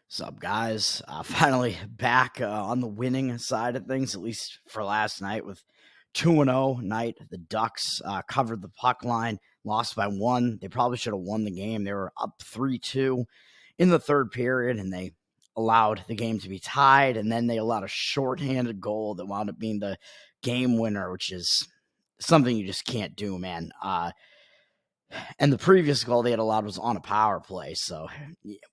What's up, guys? Finally back on the winning side of things, at least for last night with 2-0 night. The Ducks covered the puck line, lost by one. They probably should have won the game. They were up 3-2 in the third period, and they allowed the game to be tied, and then they allowed a shorthanded goal that wound up being the game winner, which is something you just can't do, man. And the previous goal they had allowed was on a power play. So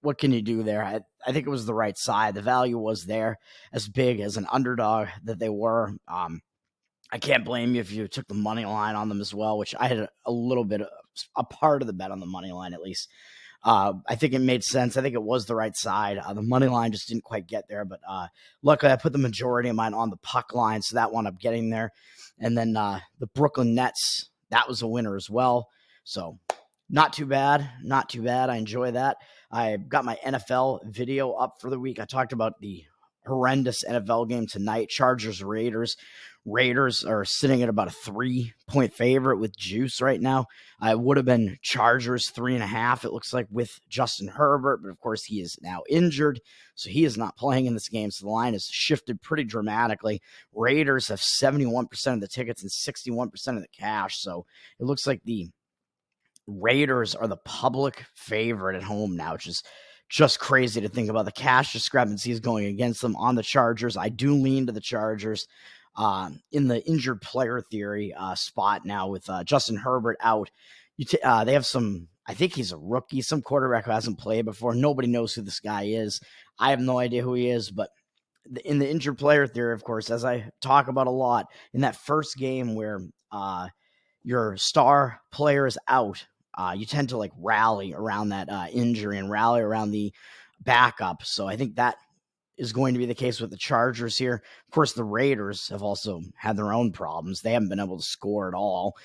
what can you do there? I think it was the right side. The value was there, as big as an underdog that they were. I can't blame you if you took the money line on them as well, which I had a little bit of a part of the bet on the money line, at least. I think it made sense. I think it was the right side. The money line just didn't quite get there, but luckily I put the majority of mine on the puck line, so that wound up getting there. And then the Brooklyn Nets, that was a winner as well. So not too bad. Not too bad. I enjoy that. I got my NFL video up for the week. I talked about the horrendous NFL game tonight. Chargers, Raiders. Raiders are sitting at about a 3-point favorite with juice right now. I would have been Chargers 3.5, it looks like, with Justin Herbert, but of course he is now injured, so he is not playing in this game, so the line has shifted pretty dramatically. Raiders have 71% of the tickets and 61% of the cash, so it looks like the Raiders are the public favorite at home now, which is just crazy to think about. The cash discrepancy is going against them on the Chargers. I do lean to the Chargers in the injured player theory spot now with Justin Herbert out. They have some, I think he's a rookie, some quarterback who hasn't played before. Nobody knows who this guy is. I have no idea who he is, but in the injured player theory, of course, as I talk about a lot, in that first game where your star player is out, you tend to rally around that injury and rally around the backup. So I think that is going to be the case with the Chargers here. Of course, the Raiders have also had their own problems. They haven't been able to score at all.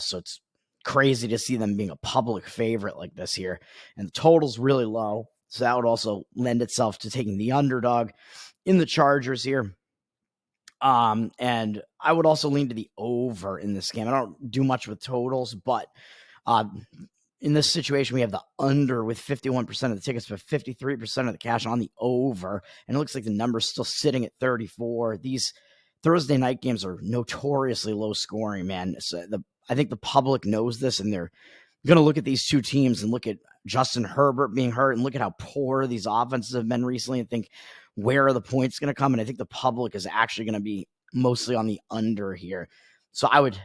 So it's crazy to see them being a public favorite like this here. And the total's really low. So that would also lend itself to taking the underdog in the Chargers here. And I would also lean to the over in this game. I don't do much with totals, but in this situation, we have the under with 51% of the tickets, but 53% of the cash on the over. And it looks like the number's still sitting at 34. These Thursday night games are notoriously low scoring, man. So I think the public knows this, and they're going to look at these two teams and look at Justin Herbert being hurt and look at how poor these offenses have been recently and think, where are the points going to come? And I think the public is actually going to be mostly on the under here. So I would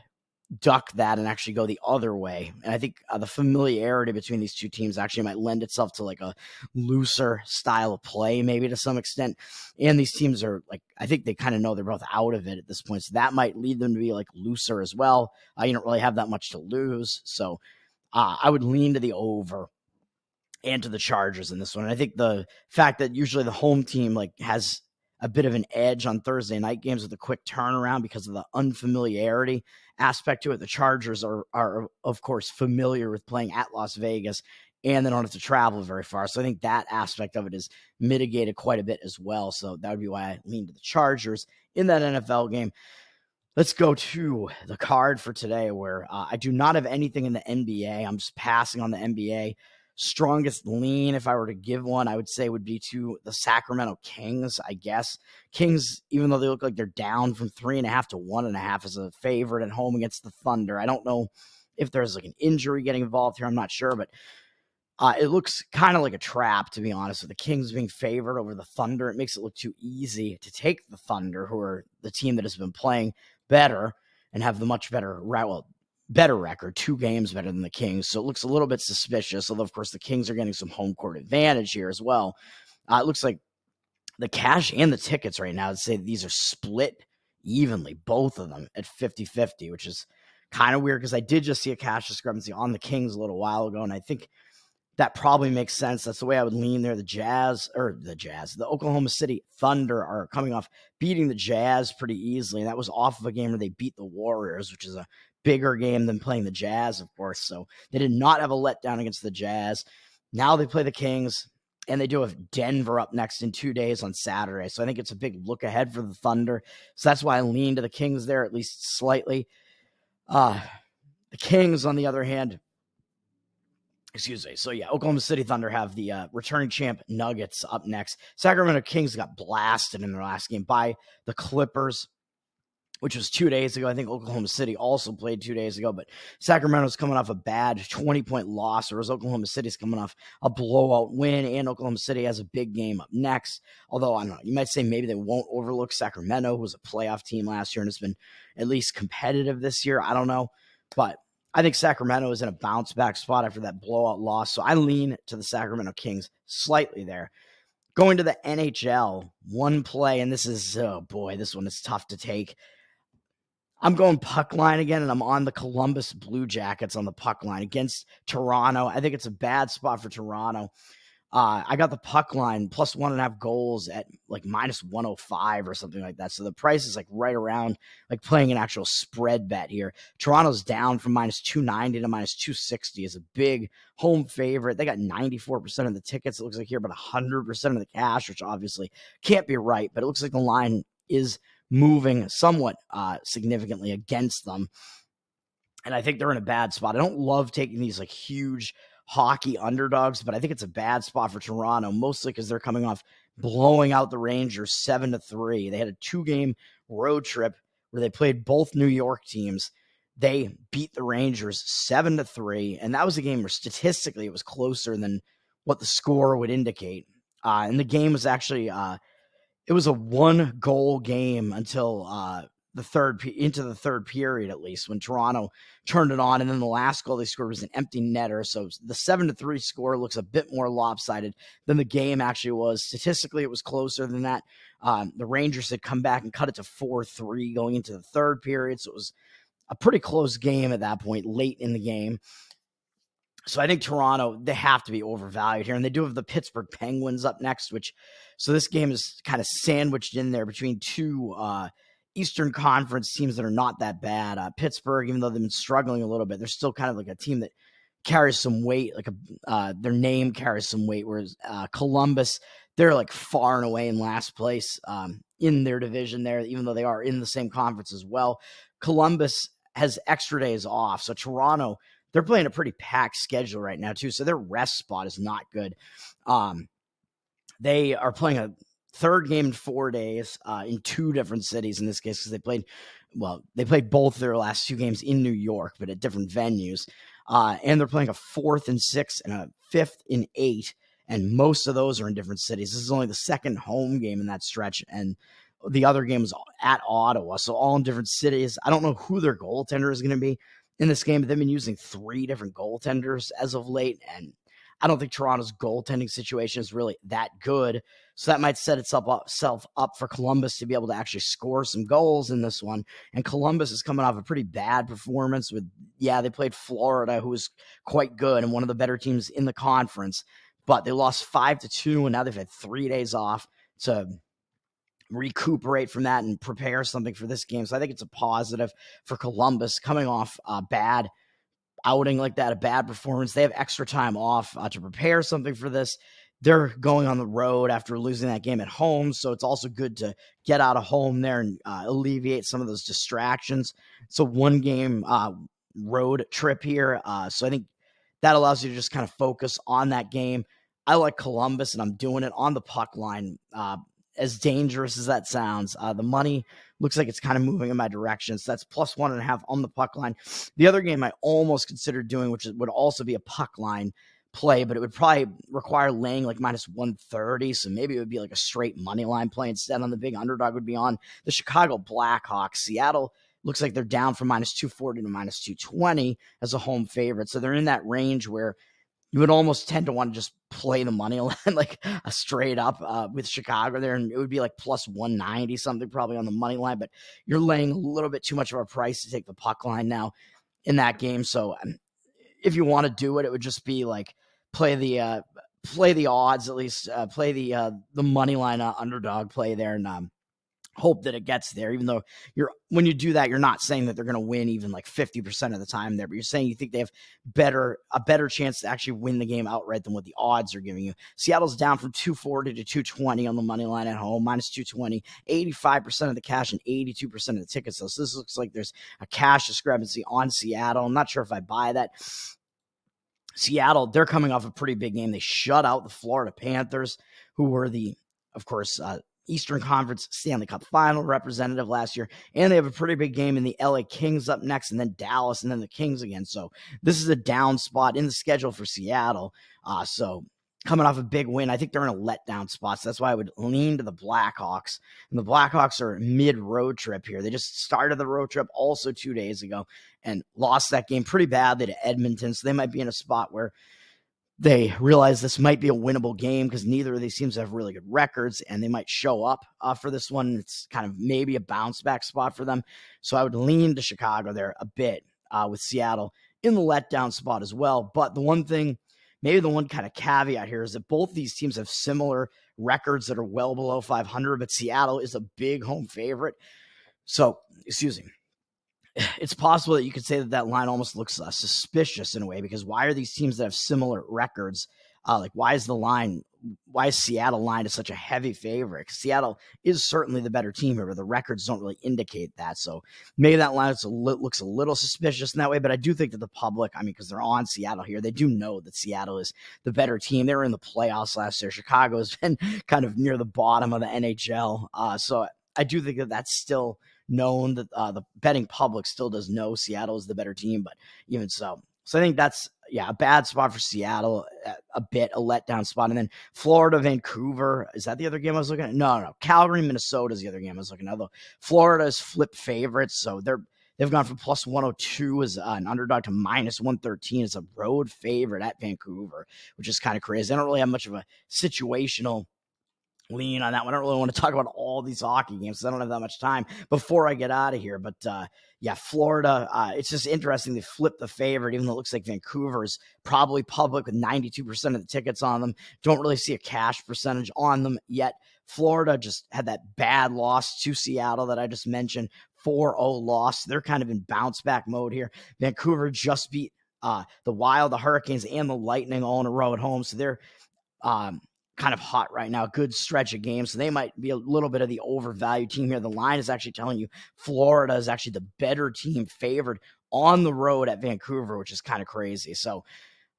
duck that and actually go the other way. And I think the familiarity between these two teams actually might lend itself to a looser style of play, maybe to some extent. And these teams are I think they kind of know they're both out of it at this point. So that might lead them to be looser as well. You don't really have that much to lose. So I would lean to the over and to the Chargers in this one. And I think the fact that usually the home team has a bit of an edge on Thursday night games with a quick turnaround because of the unfamiliarity aspect to it. The Chargers are of course familiar with playing at Las Vegas, and they don't have to travel very far. So I think that aspect of it is mitigated quite a bit as well. So that would be why I lean to the Chargers in that NFL game. Let's go to the card for today, where I do not have anything in the NBA. I'm just passing on the NBA. Strongest lean, if I were to give one, I would say would be to the Sacramento Kings, I guess. Kings, even though they look like they're down from 3.5 to 1.5 as a favorite at home against the Thunder. I don't know if there's an injury getting involved here. I'm not sure, but it looks kind of like a trap, to be honest, with the Kings being favored over the Thunder. It makes it look too easy to take the Thunder, who are the team that has been playing better and have the much better record, 2 games better than the Kings. So it looks a little bit suspicious, although, of course, the Kings are getting some home court advantage here as well. It looks like the cash and the tickets right now, I'd say these are split evenly, both of them at 50-50, which is kind of weird because I did just see a cash discrepancy on the Kings a little while ago, and I think that probably makes sense. That's the way I would lean there. The Oklahoma City Thunder are coming off beating the Jazz pretty easily, and that was off of a game where they beat the Warriors, which is a bigger game than playing the Jazz, of course. So they did not have a letdown against the Jazz. Now they play the Kings, and they do have Denver up next in 2 days on Saturday. So I think it's a big look ahead for the Thunder. So that's why I lean to the Kings there, at least slightly. The Kings, on the other hand, Excuse me. So yeah, Oklahoma City Thunder have the returning champ Nuggets up next. Sacramento Kings got blasted in their last game by the Clippers, which was 2 days ago. I think Oklahoma City also played 2 days ago, but Sacramento's coming off a bad 20-point loss, whereas Oklahoma City's coming off a blowout win, and Oklahoma City has a big game up next. Although, I don't know, you might say maybe they won't overlook Sacramento, who was a playoff team last year and has been at least competitive this year. I don't know, but I think Sacramento is in a bounce-back spot after that blowout loss, so I lean to the Sacramento Kings slightly there. Going to the NHL, one play, and this is, oh boy, this one is tough to take. I'm going puck line again, and I'm on the Columbus Blue Jackets on the puck line against Toronto. I think it's a bad spot for Toronto. I got the puck line plus 1.5 goals at like minus 105 or something like that. So the price is like right around like playing an actual spread bet here. Toronto's down from minus 290 to minus 260 is a big home favorite. They got 94% of the tickets, it looks like here, but 100% of the cash, which obviously can't be right. But it looks like the line is moving somewhat significantly against them. And I think they're in a bad spot. I don't love taking these like huge hockey underdogs, but I think it's a bad spot for Toronto, mostly because they're coming off blowing out the Rangers 7-3. They had a 2-game road trip where they played both New York teams. They beat the Rangers 7-3, and that was a game where statistically it was closer than what the score would indicate. And the game was actually it was a 1-goal game until into the third period, at least, when Toronto turned it on. And then the last goal they scored was an empty netter. So the 7-3 score looks a bit more lopsided than the game actually was. Statistically, it was closer than that. The Rangers had come back and cut it to 4-3 going into the third period. So it was a pretty close game at that point, late in the game. So I think Toronto, they have to be overvalued here. And they do have the Pittsburgh Penguins up next, so this game is kind of sandwiched in there between two Eastern Conference teams that are not that bad. Pittsburgh, even though they've been struggling a little bit, they're still kind of like a team that carries some weight, like their name carries some weight, whereas Columbus, they're like far and away in last place in their division there, even though they are in the same conference as well. Columbus has extra days off, so Toronto, they're playing a pretty packed schedule right now, too, so their rest spot is not good. They are playing a third game in 4 days in 2 different cities in this case because they played both their last 2 games in New York, but at different venues. And they're playing a 4th and 6 and a 5th and 8, and most of those are in different cities. This is only the second home game in that stretch, and the other game is at Ottawa, so all in different cities. I don't know who their goaltender is going to be in this game, but they've been using 3 different goaltenders as of late, and I don't think Toronto's goaltending situation is really that good. So that might set itself up for Columbus to be able to actually score some goals in this one. And Columbus is coming off a pretty bad performance they played Florida, who was quite good and one of the better teams in the conference. But they lost 5-2, and now they've had 3 days off to recuperate from that and prepare something for this game. So I think it's a positive for Columbus coming off a bad outing like that, a bad performance. They have extra time off to prepare something for this. They're going on the road after losing that game at home, so it's also good to get out of home there and alleviate some of those distractions. It's a 1-game road trip here, so I think that allows you to just kind of focus on that game. I like Columbus, and I'm doing it on the puck line. As dangerous as that sounds, the money looks like it's kind of moving in my direction. So that's plus 1.5 on the puck line. The other game I almost considered doing, which would also be a puck line play, but it would probably require laying like minus 130. So maybe it would be like a straight money line play instead. On the big underdog would be on the Chicago Blackhawks. Seattle looks like they're down from minus 240 to minus 220 as a home favorite. So they're in that range where you would almost tend to want to just play the money line, like a straight up with Chicago there. And it would be like plus 190 something probably on the money line, but you're laying a little bit too much of a price to take the puck line now in that game. So if you want to do it, it would just be like play the odds, at least play the money line underdog play there and hope that it gets there, even though when you do that, you're not saying that they're going to win even like 50% of the time there, but you're saying you think they have a better chance to actually win the game outright than what the odds are giving you. Seattle's down from 240 to 220 on the money line at home, minus 220, 85% of the cash and 82% of the tickets. So this looks like there's a cash discrepancy on Seattle. I'm not sure if I buy that. Seattle, they're coming off a pretty big game. They shut out the Florida Panthers, who were of course, Eastern Conference Stanley Cup final representative last year. And they have a pretty big game in the LA Kings up next, and then Dallas, and then the Kings again. So this is a down spot in the schedule for Seattle. So coming off a big win, I think they're in a letdown spot. So that's why I would lean to the Blackhawks. And the Blackhawks are mid-road trip here. They just started the road trip also 2 days ago and lost that game pretty badly to Edmonton. So they might be in a spot where they realize this might be a winnable game because neither of these teams have really good records, and they might show up for this one. It's kind of maybe a bounce back spot for them. So I would lean to Chicago there a bit with Seattle in the letdown spot as well. But the one thing, maybe the one kind of caveat here is that both these teams have similar records that are well below 500, but Seattle is a big home favorite. So, excuse me. It's possible that you could say that line almost looks suspicious in a way, because why are these teams that have similar records? Why is Seattle line such a heavy favorite? Seattle is certainly the better team here, but the records don't really indicate that. So maybe that line looks a little suspicious in that way, but I do think that the public, because they're on Seattle here, they do know that Seattle is the better team. They were in the playoffs last year. Chicago has been kind of near the bottom of the NHL. So I do think that that's still known, that the betting public still does know Seattle is the better team, but even so. So I think that's, a bad spot for Seattle, a letdown spot. And then Florida, Vancouver, is that the other game I was looking at? No. Calgary, Minnesota is the other game I was looking at. Although Florida is flipped favorites, so they've gone from plus 102 as an underdog to minus 113 as a road favorite at Vancouver, which is kind of crazy. I don't really have much of a situational lean on that one. I don't really want to talk about all these hockey games because I don't have that much time before I get out of here. But Florida, it's just interesting. They flipped the favorite, even though it looks like Vancouver is probably public with 92% of the tickets on them. Don't really see a cash percentage on them yet. Florida just had that bad loss to Seattle that I just mentioned, 4-0 loss. They're kind of in bounce back mode here. Vancouver just beat the Wild, the Hurricanes, and the Lightning all in a row at home. So they're kind of hot right now, good stretch of games. So they might be a little bit of the overvalued team here. The line is actually telling you Florida is actually the better team, favored on the road at Vancouver, which is kind of crazy. So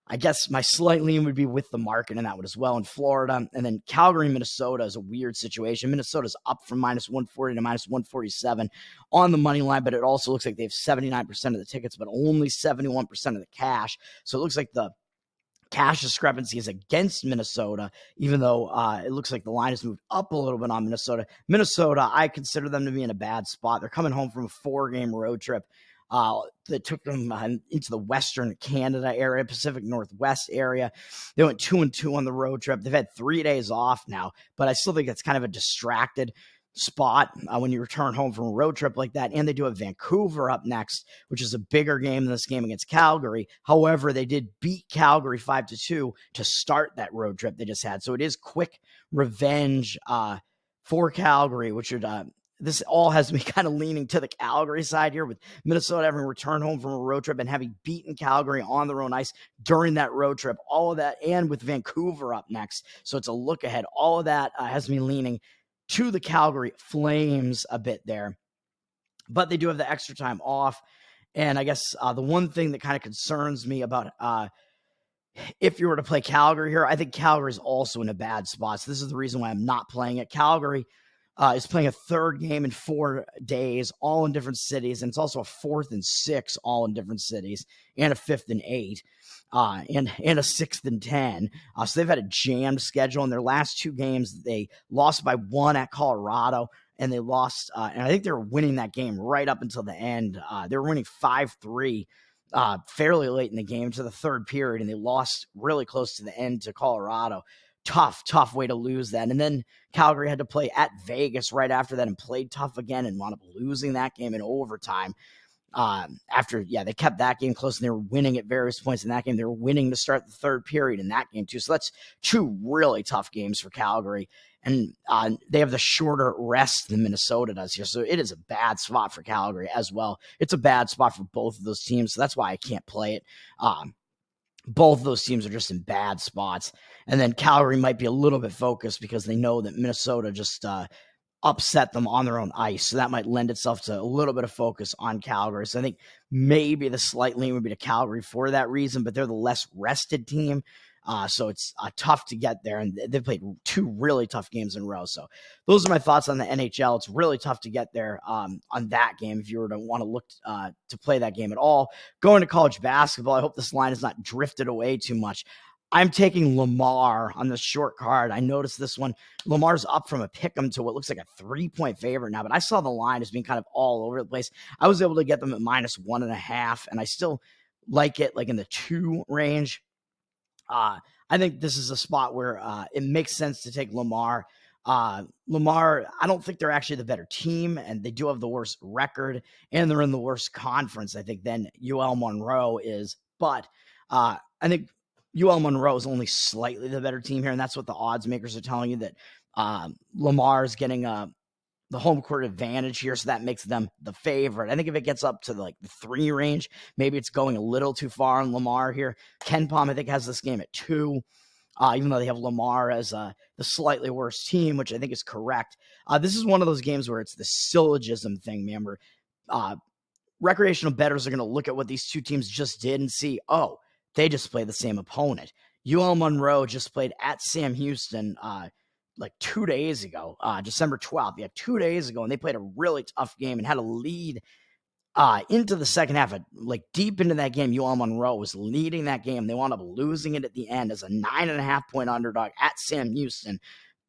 I guess my slight lean would be with the market in that one as well in Florida. And then Calgary, Minnesota is a weird situation. Minnesota's up from minus 140 to minus 147 on the money line, but it also looks like they have 79% of the tickets, but only 71% of the cash. So it looks like the cash discrepancy is against Minnesota, even though it looks like the line has moved up a little bit on Minnesota. Minnesota, I consider them to be in a bad spot. They're coming home from a 4-game road trip that took them into the Western Canada area, Pacific Northwest area. They went 2-2 on the road trip. They've had 3 days off now, but I still think it's kind of a distracted spot when you return home from a road trip like that. And they do have Vancouver up next, which is a bigger game than this game against Calgary. However, they did beat Calgary 5-2 to start that road trip they just had. So it is quick revenge for Calgary, which would this all has me kind of leaning to the Calgary side here, with Minnesota having returned home from a road trip and having beaten Calgary on their own ice during that road trip. All of that, and with Vancouver up next. So it's a look ahead. All of that has me leaning to the Calgary Flames a bit there. But they do have the extra time off. And I guess the one thing that kind of concerns me about if you were to play Calgary here, I think Calgary is also in a bad spot. So this is the reason why I'm not playing it. Calgary is playing a third game in 4 days, all in different cities. And it's also a 4th and 6, all in different cities, and a 5th and 8. And a 6th and 10. So they've had a jammed schedule. In their last 2 games, they lost by 1 at Colorado, and they lost, and I think they were winning that game right up until the end. They were winning 5-3 fairly late in the game to the third period, and they lost really close to the end to Colorado. Tough way to lose that. And then Calgary had to play at Vegas right after that and played tough again and wound up losing that game in overtime. They kept that game close, and they were winning at various points in that game. They were winning to start the third period in that game too. So that's 2 really tough games for Calgary. And they have the shorter rest than Minnesota does here. So it is a bad spot for Calgary as well. It's a bad spot for both of those teams. So that's why I can't play it. Both of those teams are just in bad spots. And then Calgary might be a little bit focused because they know that Minnesota just upset them on their own ice. So that might lend itself to a little bit of focus on Calgary. So I think maybe the slight lean would be to Calgary for that reason, but they're the less rested team. So it's tough to get there. And they've played 2 really tough games in a row. So those are my thoughts on the NHL. It's really tough to get there on that game if you were to want to look to play that game at all. Going to college basketball, I hope this line has not drifted away too much. I'm taking Lamar on the short card. I noticed this one. Lamar's up from a pick'em to what looks like a 3-point favorite now, but I saw the line as being kind of all over the place. I was able to get them at -1.5, and I still like it like in the 2 range. I think this is a spot where it makes sense to take Lamar. Lamar, I don't think they're actually the better team, and they do have the worst record, and they're in the worst conference, I think, than UL Monroe is. But I think UL Monroe is only slightly the better team here, and that's what the odds makers are telling you, that Lamar is getting the home court advantage here, so that makes them the favorite. I think if it gets up to like the 3 range, maybe it's going a little too far on Lamar here. Ken Palm, I think, has this game at 2, even though they have Lamar as the slightly worse team, which I think is correct. This is one of those games where it's the syllogism thing, man, where recreational bettors are going to look at what these 2 teams just did and see, oh, they just play the same opponent. UL Monroe just played at Sam Houston like 2 days ago, December 12th. Yeah, 2 days ago, and they played a really tough game and had a lead into the second half. Like deep into that game, UL Monroe was leading that game. They wound up losing it at the end as a 9.5-point underdog at Sam Houston.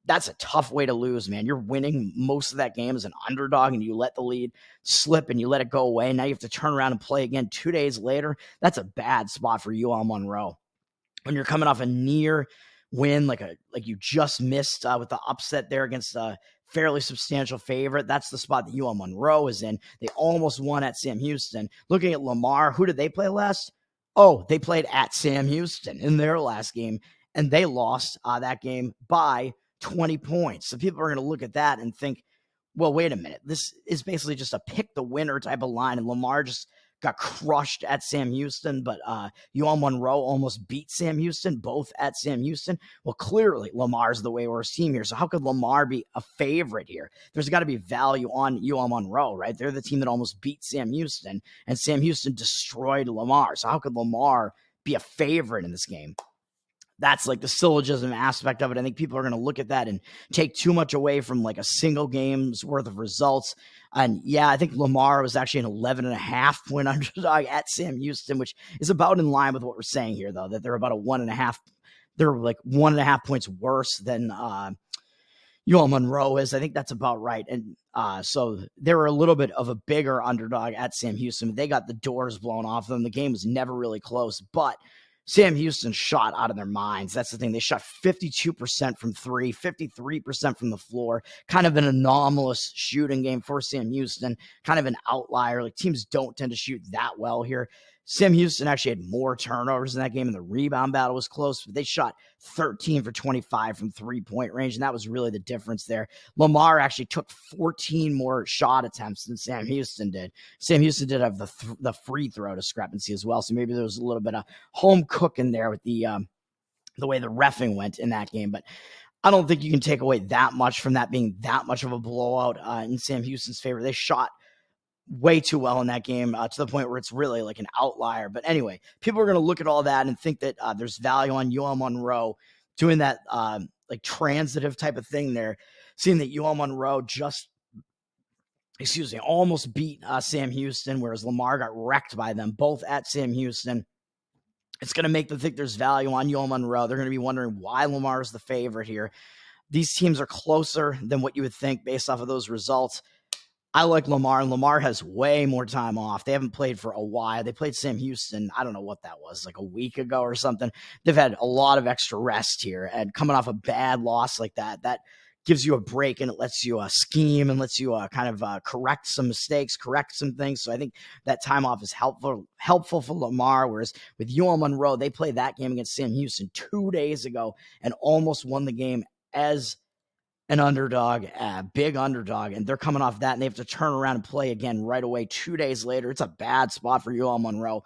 That's a tough way to lose, man. You're winning most of that game as an underdog, and you let the lead slip and you let it go away. Now you have to turn around and play again 2 days later. That's a bad spot for UL Monroe. When you're coming off a near win, like you just missed with the upset there against a fairly substantial favorite, that's the spot that UL Monroe is in. They almost won at Sam Houston. Looking at Lamar, who did they play last? Oh, they played at Sam Houston in their last game, and they lost that game by 20 points. So people are going to look at that and think, well, wait a minute. This is basically just a pick the winner type of line, and Lamar just got crushed at Sam Houston, but UL Monroe almost beat Sam Houston, both at Sam Houston. Well, clearly Lamar's the way worse team here. So how could Lamar be a favorite here? There's got to be value on UL Monroe, right? They're the team that almost beat Sam Houston, and Sam Houston destroyed Lamar. So how could Lamar be a favorite in this game? That's like the syllogism aspect of it. I think people are going to look at that and take too much away from like a single game's worth of results. And yeah, I think Lamar was actually an 11.5-point underdog at Sam Houston, which is about in line with what we're saying here, though, that they're about a 1.5. They're like 1.5 points worse than UL Monroe is. I think that's about right. And so they were a little bit of a bigger underdog at Sam Houston. They got the doors blown off them. The game was never really close, but Sam Houston shot out of their minds. That's the thing. They shot 52% from 3, 53% from the floor. Kind of an anomalous shooting game for Sam Houston. Kind of an outlier. Like teams don't tend to shoot that well here. Sam Houston actually had more turnovers in that game, and the rebound battle was close. But they shot 13 for 25 from 3-point range, and that was really the difference there. Lamar actually took 14 more shot attempts than Sam Houston did. Sam Houston did have the free throw discrepancy as well, so maybe there was a little bit of home cooking there with the way the reffing went in that game. But I don't think you can take away that much from that being that much of a blowout in Sam Houston's favor. They shot way too well in that game to the point where it's really like an outlier. But anyway, people are going to look at all that and think that there's value on UL Monroe doing that like transitive type of thing there, seeing that UL Monroe almost beat Sam Houston, whereas Lamar got wrecked by them, both at Sam Houston. It's going to make them think there's value on UL Monroe. They're going to be wondering why Lamar is the favorite here. These teams are closer than what you would think based off of those results. I like Lamar, and Lamar has way more time off. They haven't played for a while. They played Sam Houston, I don't know what that was, like a week ago or something. They've had a lot of extra rest here, and coming off a bad loss like that gives you a break, and it lets you scheme and lets you kind of correct some mistakes, correct some things. So I think that time off is helpful for Lamar, whereas with UL Monroe, they played that game against Sam Houston 2 days ago and almost won the game as an underdog, a big underdog, and they're coming off that, and they have to turn around and play again right away 2 days later. It's a bad spot for UL Monroe.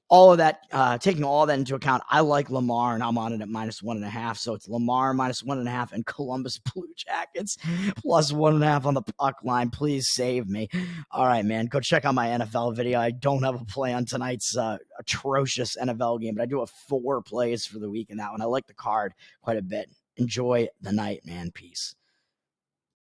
all of that, taking all that into account, I like Lamar, and I'm on it at -1.5. So it's Lamar -1.5 and Columbus Blue Jackets +1.5 on the puck line. Please save me. All right, man. Go check out my NFL video. I don't have a play on tonight's atrocious NFL game, but I do have 4 plays for the week in that one. I like the card quite a bit. Enjoy the night, man. Peace.